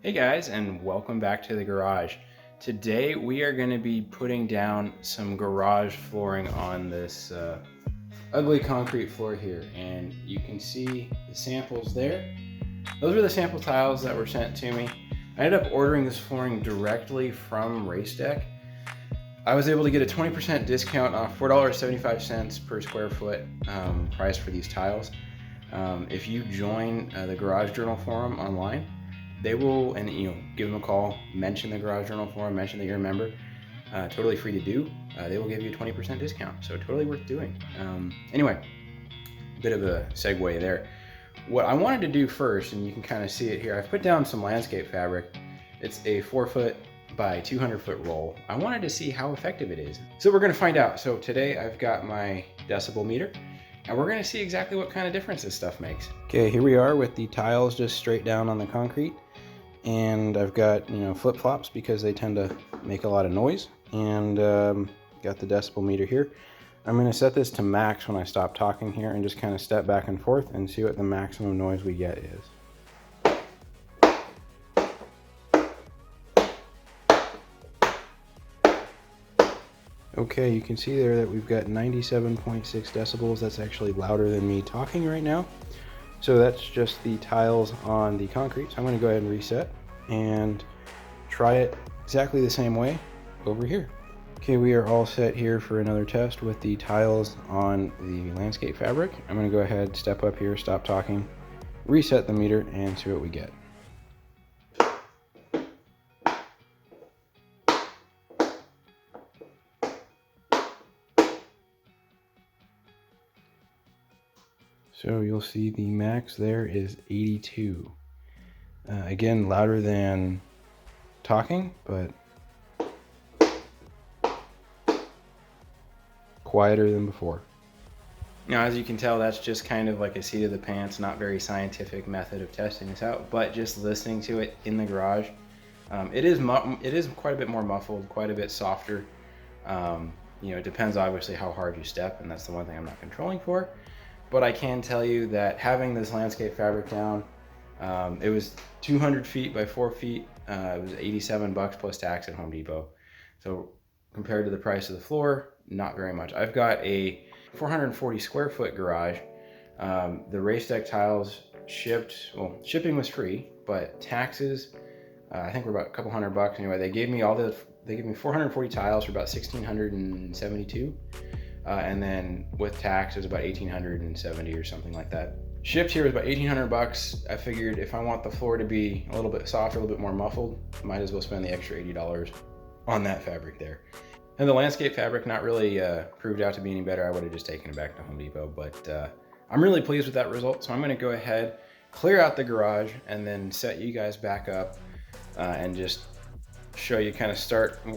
Hey guys, and welcome back to the garage. Today we are going to be putting down some garage flooring on this ugly concrete floor here, and you can see the samples there. Those were the sample tiles that were sent to me. I ended up ordering this flooring directly from RaceDeck. I was able to get a 20% discount off $4.75 per square foot price for these tiles. If you join the Garage Journal forum online, they will, and give them a call, mention the Garage Journal forum, mention that you're a member, totally free to do. They will give you a 20% discount, so totally worth doing. Anyway, bit of a segue there. What I wanted to do first, and you can kind of see it here, I've put down some landscape fabric. It's a 4-foot by 200-foot roll. I wanted to see how effective it is. So we're gonna find out. So today I've got my decibel meter, and we're gonna see exactly what kind of difference this stuff makes. Okay, here we are with the tiles just straight down on the concrete. And I've got, flip-flops because they tend to make a lot of noise. And got the decibel meter here. I'm gonna set this to max when I stop talking here and just kind of step back and forth and see what the maximum noise we get is. Okay, you can see there that we've got 97.6 decibels. That's actually louder than me talking right now. So that's just the tiles on the concrete. So I'm going to go ahead and reset and try it exactly the same way over here. Okay, we are all set here for another test with the tiles on the landscape fabric. I'm going to go ahead, step up here, stop talking, reset the meter, and see what we get. So you'll see the max there is 82. Again, louder than talking, but quieter than before. Now, as you can tell, that's just kind of like a seat of the pants, not very scientific method of testing this out, but just listening to it in the garage. It is quite a bit more muffled, quite a bit softer. It depends obviously how hard you step, and that's the one thing I'm not controlling for. But I can tell you that having this landscape fabric down, it was 200 feet by 4 feet. It was $87 plus tax at Home Depot. So compared to the price of the floor, not very much. I've got a 440 square foot garage. The RaceDeck tiles shipping was free, but taxes, I think were about a couple $100. Anyway, they gave me 440 tiles for about $1,672. And then with tax, it was about $1,870 or something like that. Shipped here was about $1,800. I figured if I want the floor to be a little bit softer, a little bit more muffled, might as well spend the extra $80 on that fabric there. And the landscape fabric not really proved out to be any better. I would have just taken it back to Home Depot, but I'm really pleased with that result. So I'm gonna go ahead, clear out the garage, and then set you guys back up and just show you kind of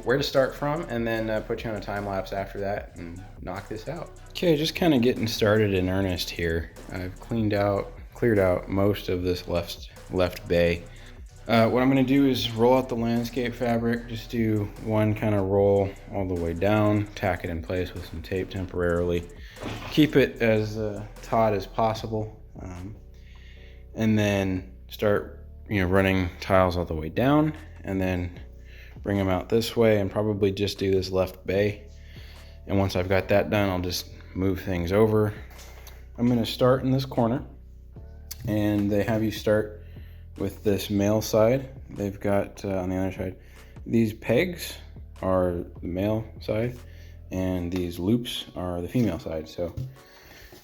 where to start from, and then put you on a time lapse after that and knock this out. Okay, just kind of getting started in earnest here. I've cleared out most of this left bay. What I'm going to do is roll out the landscape fabric, just do one kind of roll all the way down, tack it in place with some tape temporarily, keep it as taut as possible, and then start running tiles all the way down, and then bring them out this way and probably just do this left bay. And once I've got that done, I'll just move things over. I'm going to start in this corner, and they have you start with this male side. They've got on the other side, these pegs are the male side and these loops are the female side. So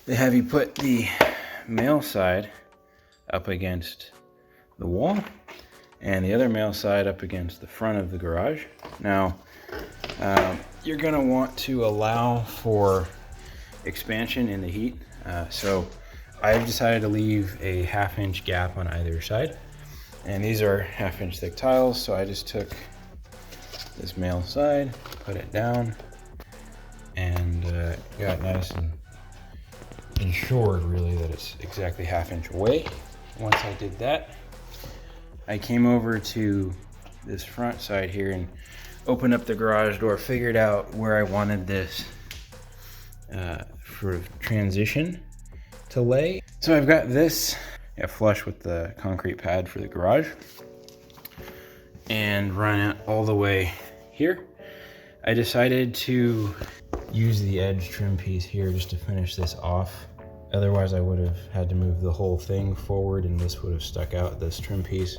they have you put the male side up against the wall and the other male side up against the front of the garage. Now, you're gonna want to allow for expansion in the heat. So I've decided to leave a 1/2 inch gap on either side. And these are 1/2 inch thick tiles. So I just took this male side, put it down, and got nice and ensured really that it's exactly 1/2 inch away. Once I did that, I came over to this front side here and opened up the garage door, figured out where I wanted this sort of transition to lay. So I've got this flush with the concrete pad for the garage. and run it all the way here. I decided to use the edge trim piece here just to finish this off. Otherwise I would have had to move the whole thing forward and this would have stuck out. This trim piece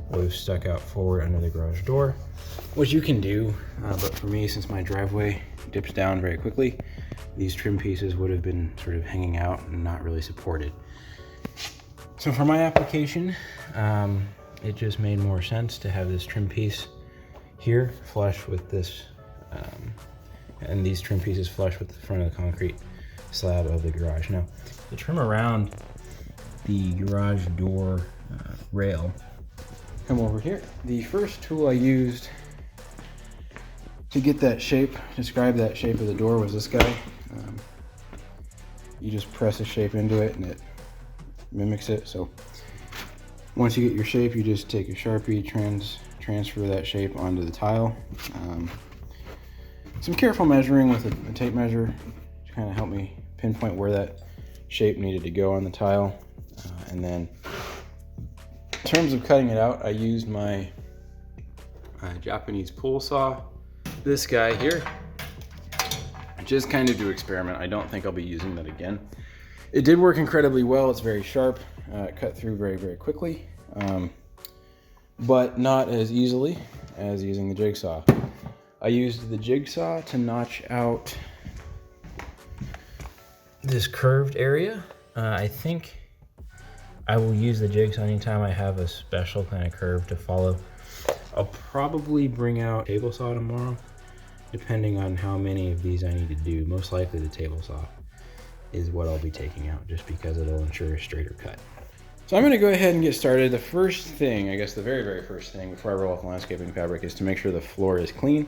would have stuck out forward under the garage door, which you can do, but for me, since my driveway dips down very quickly, these trim pieces would have been sort of hanging out and not really supported. So for my application, it just made more sense to have this trim piece here flush with this, and these trim pieces flush with the front of the concrete slab of the garage. Now, the trim around the garage door rail, come over here. The first tool I used to get that shape, describe that shape of the door, was this guy. You just press a shape into it and it mimics it. So once you get your shape, you just take a Sharpie, transfer that shape onto the tile. Some careful measuring with a tape measure to kind of help me pinpoint where that shape needed to go on the tile. And then in terms of cutting it out, I used my Japanese pull saw, this guy here, just kind of to experiment. I don't think I'll be using that again. It did work incredibly well. It's very sharp. It cut through very, very quickly, but not as easily as using the jigsaw. I used the jigsaw to notch out this curved area. I think I will use the jigsaw anytime I have a special kind of curve to follow. I'll probably bring out table saw tomorrow, depending on how many of these I need to do. Most likely the table saw is what I'll be taking out, just because it'll ensure a straighter cut. So I'm gonna go ahead and get started. The first thing, I guess the very, very first thing before I roll off the landscaping fabric, is to make sure the floor is clean.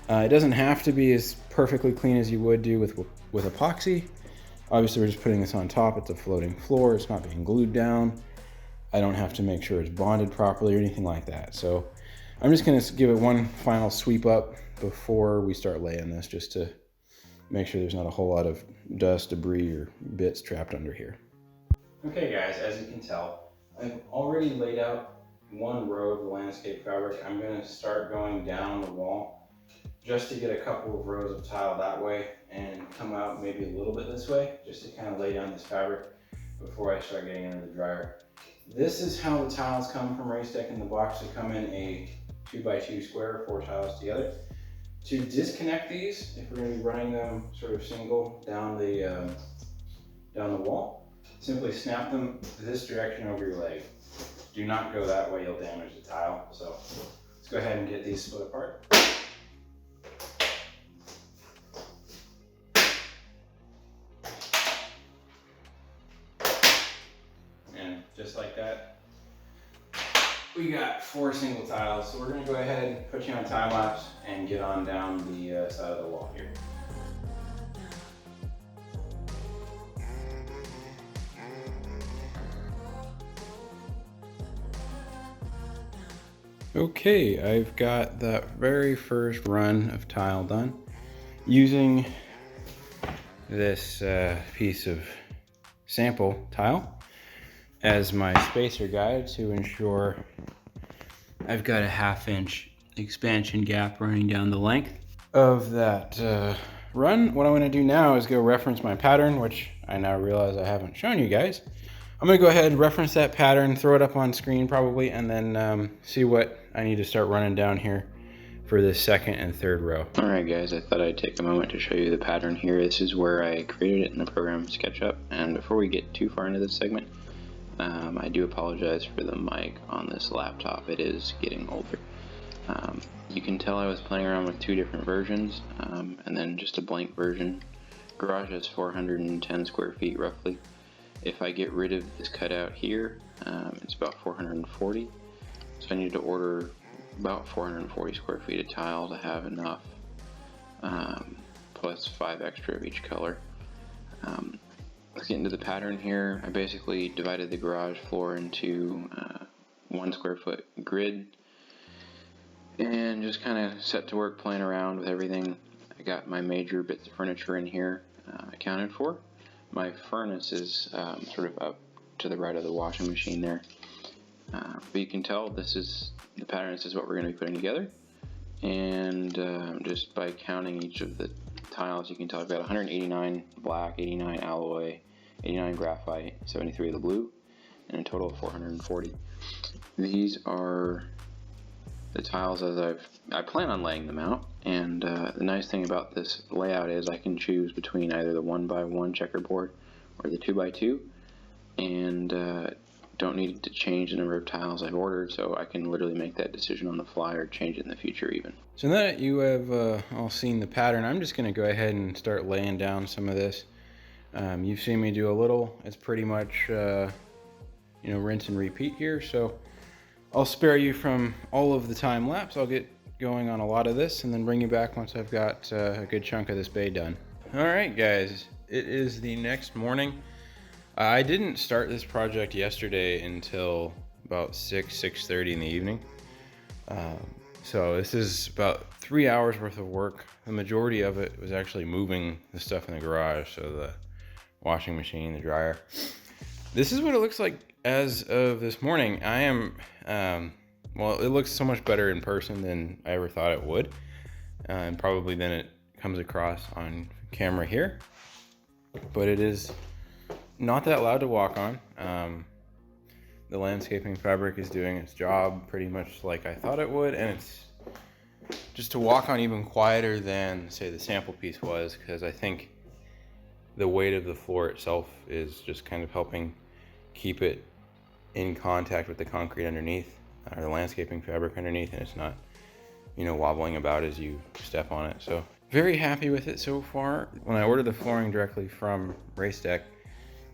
It doesn't have to be as perfectly clean as you would do with epoxy. Obviously, we're just putting this on top. It's a floating floor. It's not being glued down. I don't have to make sure it's bonded properly or anything like that. So I'm just gonna give it one final sweep up before we start laying this, just to make sure there's not a whole lot of dust, debris, or bits trapped under here. Okay guys, as you can tell, I've already laid out one row of the landscape fabric. I'm gonna start going down the wall just to get a couple of rows of tile that way and come out maybe a little bit this way, just to kind of lay down this fabric before I start getting into the dryer. This is how the tiles come from RaceDeck in the box. They come in a 2x2 square, 4 tiles together. To disconnect these, if we're going to be running them sort of single down the wall, simply snap them this direction over your leg. Do not go that way, you'll damage the tile. So let's go ahead and get these split apart. And just like that, we got 4 single tiles. So we're going to go ahead and put you on time lapse and get on down the side of the wall here. Okay, I've got that very first run of tile done using this piece of sample tile as my spacer guide to ensure I've got a 1/2 inch expansion gap running down the length of that run. What I'm going to do now is go reference my pattern, which I now realize I haven't shown you guys. I'm going to go ahead and reference that pattern, throw it up on screen probably, and then see what I need to start running down here for this second and third row. Alright guys, I thought I'd take a moment to show you the pattern here. This is where I created it in the program SketchUp, and before we get too far into this segment, I do apologize for the mic on this laptop. It is getting older. You can tell I was playing around with 2 different versions, and then just a blank version. Garage has 410 square feet roughly. If I get rid of this cutout here, it's about 440. So I need to order about 440 square feet of tile to have enough, plus 5 extra of each color. Let's get into the pattern here. I basically divided the garage floor into 1 square foot grid and just kind of set to work playing around with everything. I got my major bits of furniture in here accounted for. My furnace is sort of up to the right of the washing machine there. But you can tell this is the pattern. This is what we're going to be putting together. And just by counting each of the tiles, you can tell I've got 189 black, 89 alloy, 89 graphite, 73 of the blue, and a total of 440. These are the tiles as I plan on laying them out. And the nice thing about this layout is I can choose between either the 1x1 checkerboard or the 2x2, and don't need to change the number of tiles I've ordered, so I can literally make that decision on the fly or change it in the future even. So now that you have all seen the pattern, I'm just going to go ahead and start laying down some of this. You've seen me do a little. It's pretty much rinse and repeat here, so I'll spare you from all of the time lapse. I'll get going on a lot of this and then bring you back once I've got a good chunk of this bay done. All right, guys, it is the next morning. I didn't start this project yesterday until about 6:30 in the evening. So this is about 3 hours worth of work. The majority of it was actually moving the stuff in the garage, so the washing machine, the dryer. This is what it looks like as of this morning. I am, well, it looks so much better in person than I ever thought it would, and probably than it comes across on camera here. But it is not that loud to walk on. The landscaping fabric is doing its job pretty much like I thought it would, and it's just to walk on even quieter than, say, the sample piece was, because I think the weight of the floor itself is just kind of helping keep it in contact with the concrete underneath, or the landscaping fabric underneath, and it's not, wobbling about as you step on it. So very happy with it so far. When I ordered the flooring directly from RaceDeck,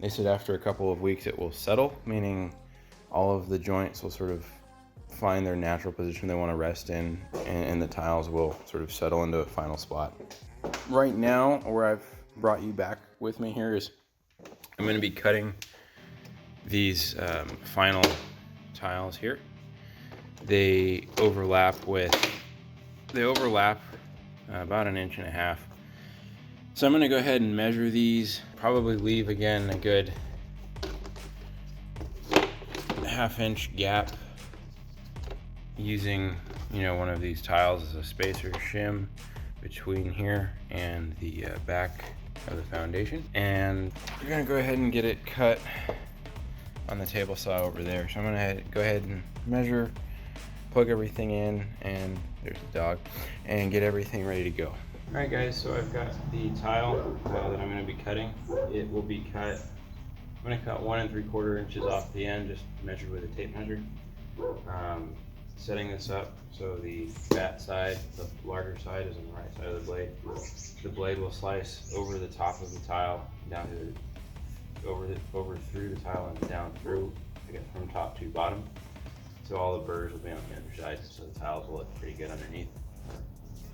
they said after a couple of weeks it will settle, meaning all of the joints will sort of find their natural position they want to rest in, and the tiles will sort of settle into a final spot. Right now, where I've brought you back with me here is I'm going to be cutting these final tiles here. They overlap about 1.5 inches. So I'm going to go ahead and measure these, probably leave again a good 1/2 inch gap using one of these tiles as a spacer shim between here and the back of the foundation. And we're going to go ahead and get it cut on the table saw over there. So I'm going to go ahead and measure, plug everything in, and there's the dog, and get everything ready to go. Alright guys, so I've got the tile that I'm going to be cutting. It will be cut, I'm going to cut 1 3/4 inches off the end, just measured with a tape measure. Setting this up so the fat side, the larger side, is on the right side of the blade. The blade will slice over the top of the tile, down to over through the tile and down through, I guess from top to bottom. So all the burrs will be on the other side, so the tiles will look pretty good underneath,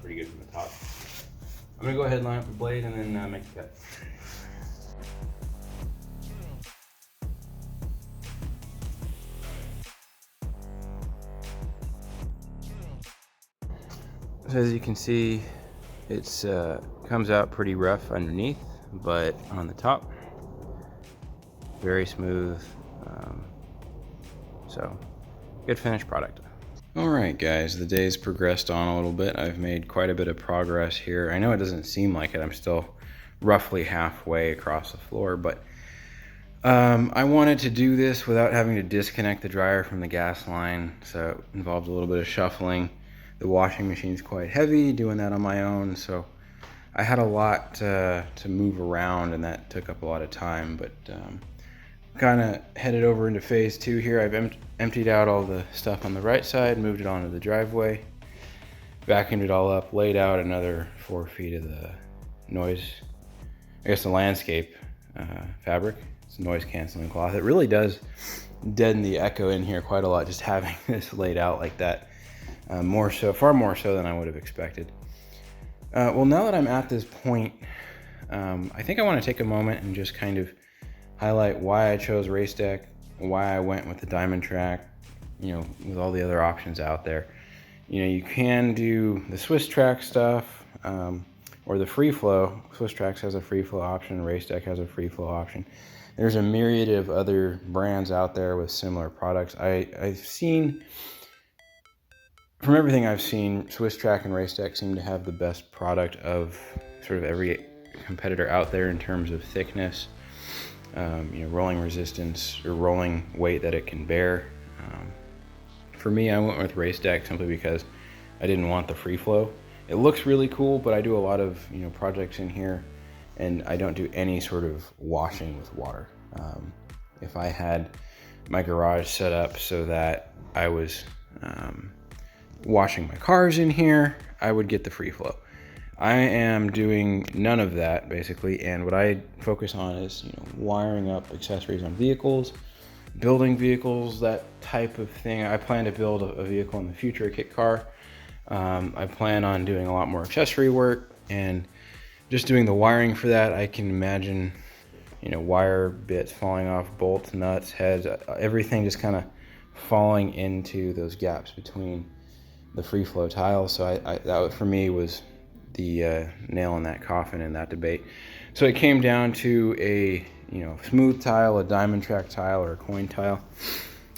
pretty good from the top. I'm gonna go ahead and line up the blade and then make the cut. So as you can see, it's comes out pretty rough underneath, but on the top, very smooth. So good finished product. All right, guys, the day's progressed on a little bit. I've made quite a bit of progress here. I know it doesn't seem like it. I'm still roughly halfway across the floor, but I wanted to do this without having to disconnect the dryer from the gas line, so it involved a little bit of shuffling. The washing machine's quite heavy, doing that on my own, so I had a lot to move around, and that took up a lot of time, but kind of headed over into phase 2 here. I've emptied out all the stuff on the right side, moved it onto the driveway, vacuumed it all up, laid out another 4 feet of the noise, I guess the landscape fabric. It's noise canceling cloth. It really does deaden the echo in here quite a lot, just having this laid out like that. Far more so than I would have expected. Well, now that I'm at this point, I think I want to take a moment and just kind of highlight why I chose RaceDeck, why I went with the Diamond Track, with all the other options out there. You can do the Swiss Track stuff, or the free flow. Swiss Tracks has a free flow option, RaceDeck has a free flow option. There's a myriad of other brands out there with similar products. I've seen, from everything I've seen, Swiss Track and RaceDeck seem to have the best product of sort of every competitor out there in terms of thickness, rolling resistance or rolling weight that it can bear. For me, I went with RaceDeck simply because I didn't want the free flow. It looks really cool, but I do a lot of projects in here, and I don't do any sort of washing with water. If I had my garage set up so that I was washing my cars in here, I would get the free flow. I am doing none of that basically, and what I focus on is wiring up accessories on vehicles, building vehicles, that type of thing. I plan to build a vehicle in the future, a kit car. I plan on doing a lot more accessory work and just doing the wiring for that. I can imagine wire bits falling off, bolts, nuts, heads, everything just kind of falling into those gaps between the free flow tiles. So that for me was the nail in that coffin in that debate. So it came down to a smooth tile, a diamond track tile, or a coin tile.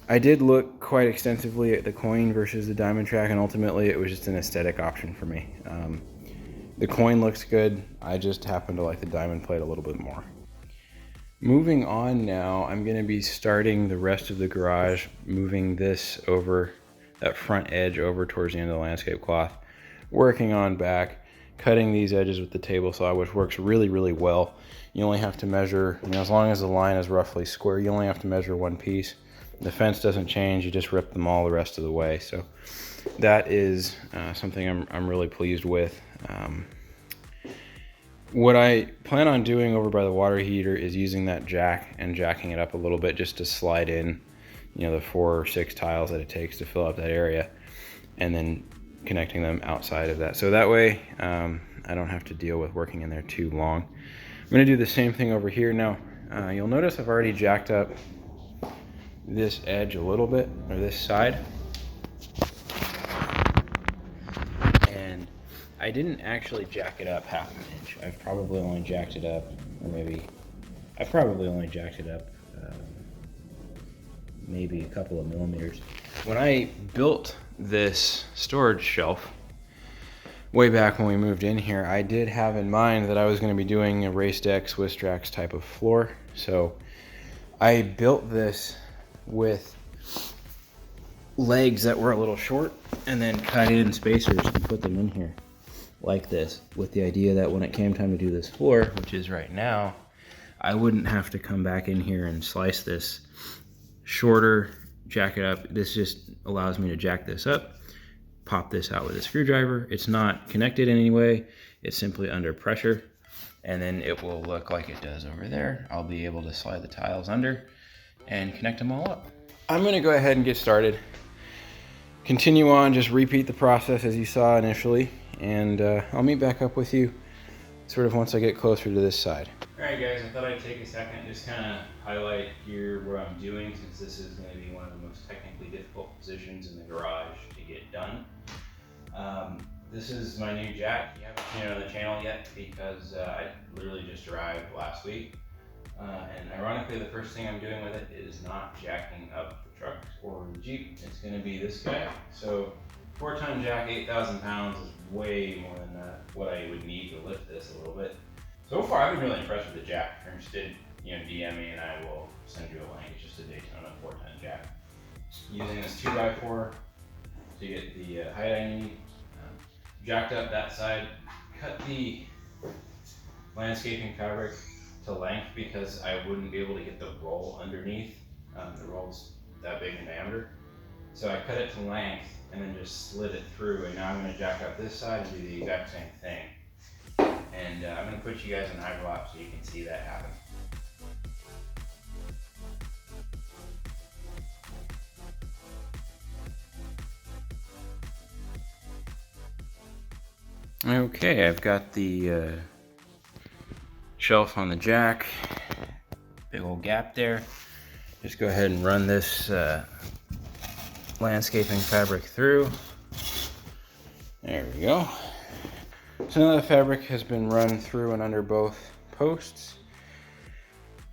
I did look quite extensively at the coin versus the diamond track, and ultimately it was just an aesthetic option for me. The coin looks good. I just happen to like the diamond plate a little bit more. Moving on now, I'm going to be starting the rest of the garage, moving this over, that front edge over towards the end of the landscape cloth, working on back, cutting these edges with the table saw, which works really, really well. You only have to measure, as long as the line is roughly square, you only have to measure one piece. The fence doesn't change, you just rip them all the rest of the way. So that is something I'm really pleased with. What I plan on doing over by the water heater is using that jack and jacking it up a little bit just to slide in, the 4 or 6 tiles that it takes to fill up that area, and then connecting them outside of that. So that way I don't have to deal with working in there too long. I'm going to do the same thing over here now. You'll notice I've already jacked up this edge a little bit, or this side. And I didn't actually jack it up half an inch. I've probably only jacked it up, maybe a couple of millimeters. When I built this storage shelf way back when we moved in here, I did have in mind that I was going to be doing a RaceDeck Swiss Tracks type of floor. So I built this with legs that were a little short and then cut in spacers and put them in here like this, with the idea that when it came time to do this floor, which is right now, I wouldn't have to come back in here and slice this shorter, jack it up. This just allows me to jack this up, pop this out with a screwdriver. It's not connected in any way, it's simply under pressure, and then it will look like it does over there. I'll be able to slide the tiles under and connect them all up. I'm going to go ahead and get started. Continue on, just repeat the process as you saw initially, and I'll meet back up with you sort of once I get closer to this side. Alright guys, I thought I'd take a second and just kind of highlight here what I'm doing, since this is going to be one of the most technically difficult positions in the garage to get done. This is my new jack. You haven't seen it on the channel yet because I literally just arrived last week. And ironically, the first thing I'm doing with it is not jacking up the truck or the Jeep. It's going to be this guy. So 4-ton jack, 8,000 pounds is way more than what I would need to lift this a little bit. So far, I've been really impressed with the jack. If you're interested, DM me and I will send you a link. It's just a Daytona 4-ton jack. Using this 2x4 to get the height I need. Jacked up that side, cut the landscaping fabric to length because I wouldn't be able to get the roll underneath. The roll's that big in diameter. So I cut it to length and then just slid it through, and now I'm going to jack up this side and do the exact same thing. And I'm going to put you guys in hyperlapse so you can see that happen. Okay, I've got the shelf on the jack, big old gap there. Just go ahead and run this landscaping fabric through. There we go. So now the fabric has been run through and under both posts.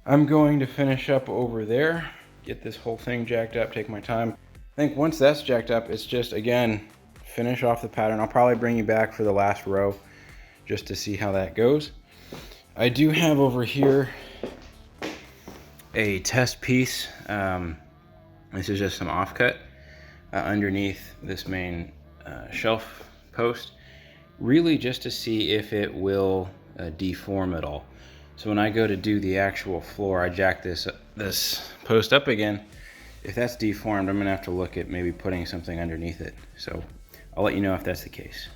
I'm going to finish up over there, get this whole thing jacked up, take my time. I think once that's jacked up, it's just, again, finish off the pattern. I'll probably bring you back for the last row just to see how that goes. I do have over here a test piece. This is just some offcut underneath this main shelf post, really just to see if it will deform at all. So when I go to do the actual floor, I jack this post up again. If that's deformed, I'm gonna have to look at maybe putting something underneath it. So I'll let you know if that's the case.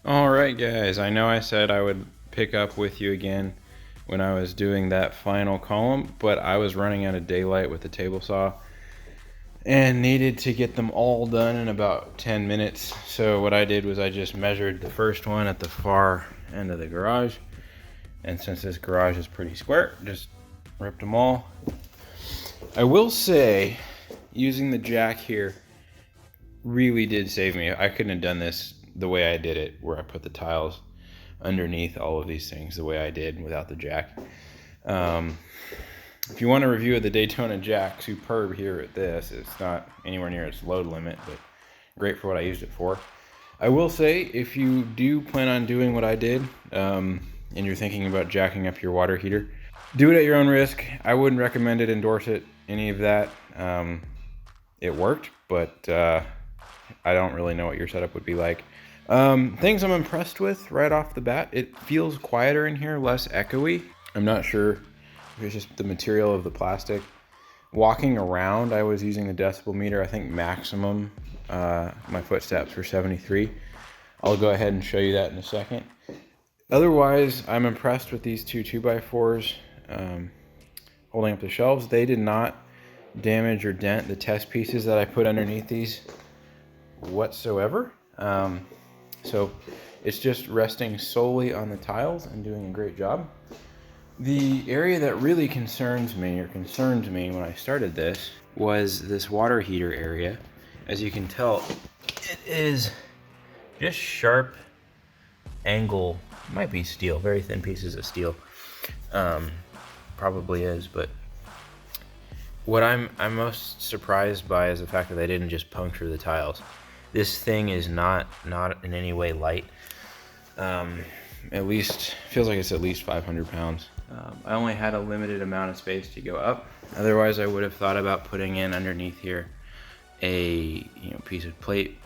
All right, guys, I know I said I would pick up with you again when I was doing that final column, but I was running out of daylight with the table saw and needed to get them all done in about 10 minutes. So what I did was I just measured the first one at the far end of the garage. And since this garage is pretty square, just ripped them all. I will say, using the jack here really did save me. I couldn't have done this the way I did it, where I put the tiles underneath all of these things the way I did without the jack. If you want a review of the Daytona jack, superb here at this. It's not anywhere near its load limit, but great for what I used it for. I will say, if you do plan on doing what I did, and you're thinking about jacking up your water heater, do it at your own risk. I wouldn't recommend it, endorse it, any of that. It worked, but I don't really know what your setup would be like. Things I'm impressed with right off the bat, it feels quieter in here, less echoey. I'm not sure if it's just the material of the plastic. Walking around, I was using the decibel meter. I think maximum, my footsteps were 73. I'll go ahead and show you that in a second. Otherwise, I'm impressed with these two 2x4s holding up the shelves. They did not damage or dent the test pieces that I put underneath these whatsoever. So it's just resting solely on the tiles and doing a great job. The area that really concerned me when I started this was this water heater area. As you can tell, it is just sharp angle. Might be steel, very thin pieces of steel. Probably is, but what I'm most surprised by is the fact that they didn't just puncture the tiles. This thing is not in any way light. At least feels like it's at least 500 pounds. I only had a limited amount of space to go up. Otherwise, I would have thought about putting in underneath here a piece of plate,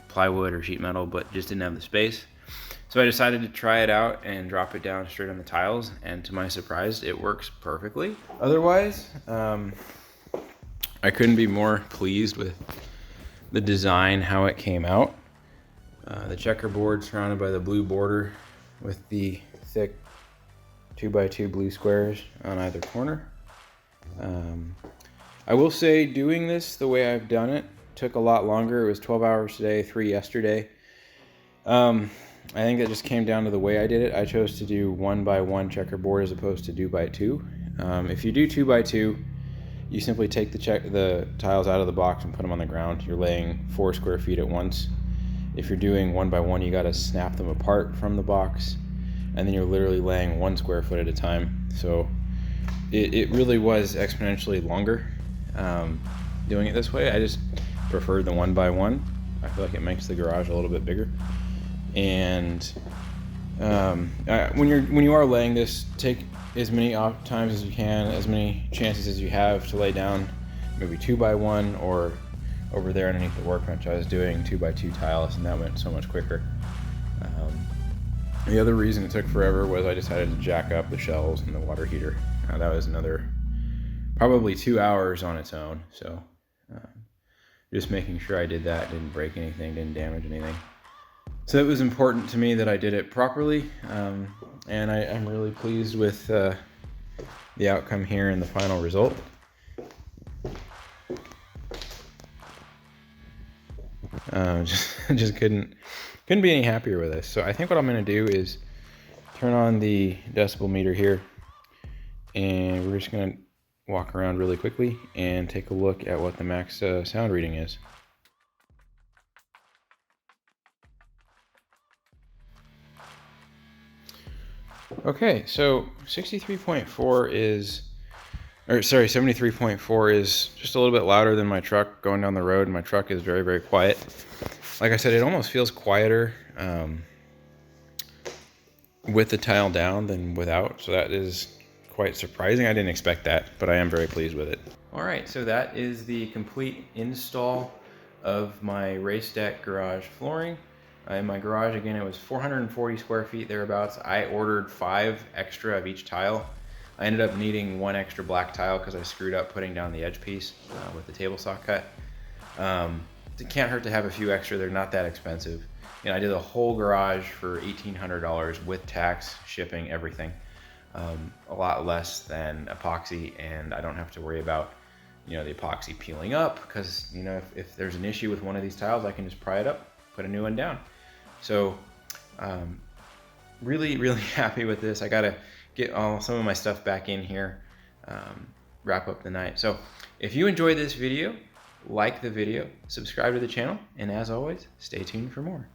plywood or sheet metal, but just didn't have the space. So I decided to try it out and drop it down straight on the tiles, and to my surprise, it works perfectly. Otherwise, I couldn't be more pleased with the design, how it came out. The checkerboard surrounded by the blue border with the thick 2x2 blue squares on either corner. I will say, doing this the way I've done it took a lot longer. It was 12 hours today, 3 yesterday. I think that just came down to the way I did it. I chose to do 1x1 checkerboard as opposed to 2x2. If you do 2x2, you simply take the tiles out of the box and put them on the ground. You're laying 4 square feet at once. If you're doing 1x1, you got to snap them apart from the box, and then you're literally laying 1 square foot at a time. So it really was exponentially longer doing it this way. I just preferred the 1x1. I feel like it makes the garage a little bit bigger. And when you are laying this, take as many times as you can, as many chances as you have to lay down maybe 2x1, or over there underneath the workbench I was doing 2x2 tiles, and that went so much quicker. The other reason it took forever was I decided to jack up the shelves and the water heater. That was another probably 2 hours on its own. So just making sure I did that, didn't break anything, didn't damage anything. So it was important to me that I did it properly, and I'm really pleased with the outcome here and the final result. Just couldn't be any happier with this. So I think what I'm going to do is turn on the decibel meter here, and we're just going to walk around really quickly and take a look at what the max sound reading is. Okay, so 63.4 is, or sorry, 73.4 is just a little bit louder than my truck going down the road. My truck is very, very quiet. Like I said, it almost feels quieter with the tile down than without, so that is quite surprising. I didn't expect that, but I am very pleased with it. All right, so that is the complete install of my RaceDeck garage flooring. In my garage, again, it was 440 square feet thereabouts. I ordered 5 extra of each tile. I ended up needing 1 extra black tile because I screwed up putting down the edge piece with the table saw cut. It can't hurt to have a few extra. They're not that expensive. And I did the whole garage for $1,800 with tax, shipping, everything. A lot less than epoxy, and I don't have to worry about, you know, the epoxy peeling up because, you know, if there's an issue with one of these tiles, I can just pry it up, put a new one down. So really, really happy with this. I gotta get some of my stuff back in here, wrap up the night. So if you enjoyed this video, like the video, subscribe to the channel, and as always, stay tuned for more.